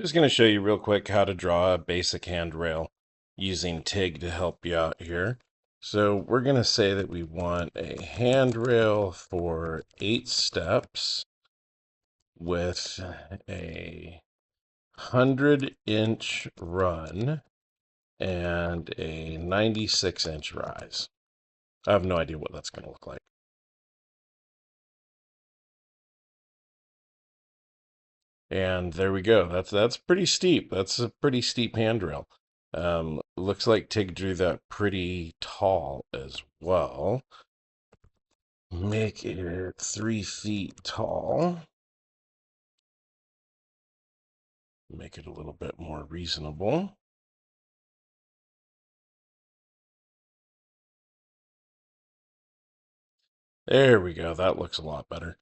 Just going to show you real quick how to draw a basic handrail using TIG to help you out here. So we're going to say that we want a handrail for 8 steps with a 100-inch run and a 96-inch rise. I have no idea what that's going to look like. And there we go. That's pretty steep. That's a pretty steep handrail. Looks like Tig drew that pretty tall as well. Make it 3 feet tall. Make it a little bit more reasonable. There we go. That looks a lot better.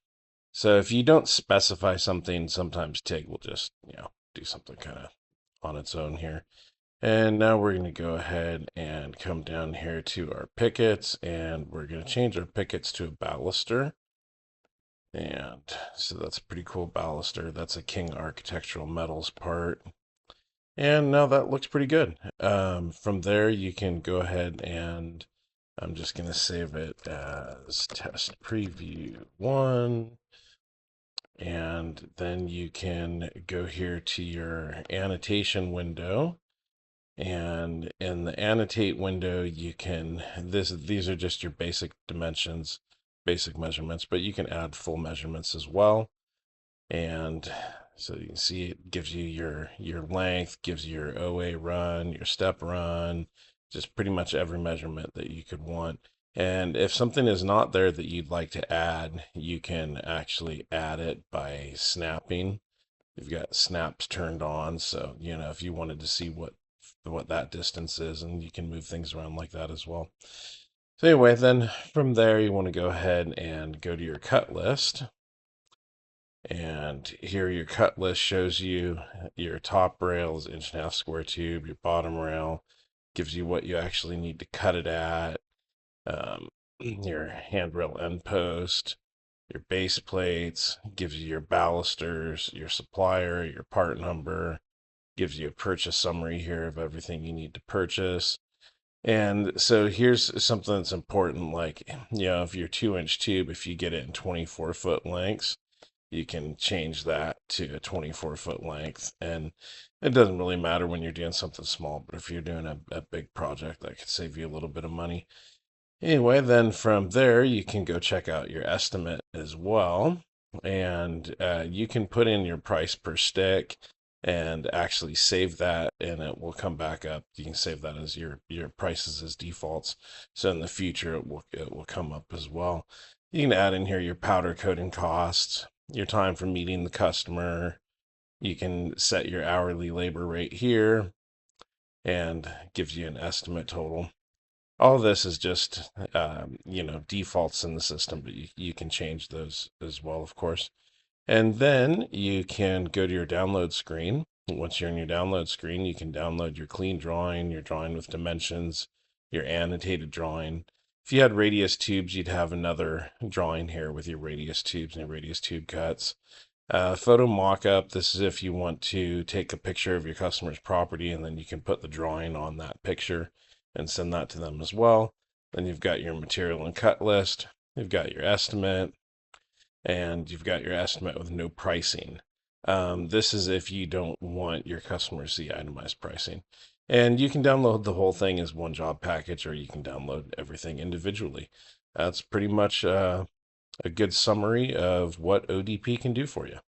So if you don't specify something, sometimes Tig will just, do something kind of on its own here. And now we're going to go ahead and come down here to our pickets, and we're going to change our pickets to a baluster. And so that's a pretty cool baluster. That's a King Architectural Metals part. And now that looks pretty good. From there, you can go ahead and I'm just going to save it as test preview 1. And then you can go here to your annotation window. And in the annotate window, you can, these are just your basic dimensions, basic measurements, but you can add full measurements as well. And so you can see it gives you your length, gives you your OA run, your step run, just pretty much every measurement that you could want. And if something is not there that you'd like to add, you can actually add it by snapping. You've got snaps turned on, so if you wanted to see what that distance is, and you can move things around like that as well. So anyway, then from there you want to go ahead and go to your cut list. And here your cut list shows you your top rail is 1.5 inch square tube, your bottom rail gives you what you actually need to cut it at, your handrail end post, your base plates, gives you your balusters, your supplier, your part number, gives you a purchase summary here of everything you need to purchase. And so here's something that's important, like, if your 2-inch tube, if you get it in 24-foot lengths, you can change that to a 24-foot length. And it doesn't really matter when you're doing something small, but if you're doing a big project, that could save you a little bit of money. Anyway, then from there, you can go check out your estimate as well. And you can put in your price per stick and actually save that, and it will come back up. You can save that as your prices as defaults. So in the future, it will come up as well. You can add in here your powder coating costs, your time for meeting the customer. You can set your hourly labor rate here and gives you an estimate total. All this is just, defaults in the system, but you can change those as well, of course. And then you can go to your download screen. Once you're in your download screen, you can download your clean drawing, your drawing with dimensions, your annotated drawing. If you had radius tubes, you'd have another drawing here with your radius tubes and your radius tube cuts. Photo mockup, this is if you want to take a picture of your customer's property and then you can put the drawing on that picture and send that to them as well. Then you've got your material and cut list, you've got your estimate, and you've got your estimate with no pricing. This is if you don't want your customers to see itemized pricing. And you can download the whole thing as one job package, or you can download everything individually. That's pretty much a good summary of what ODP can do for you.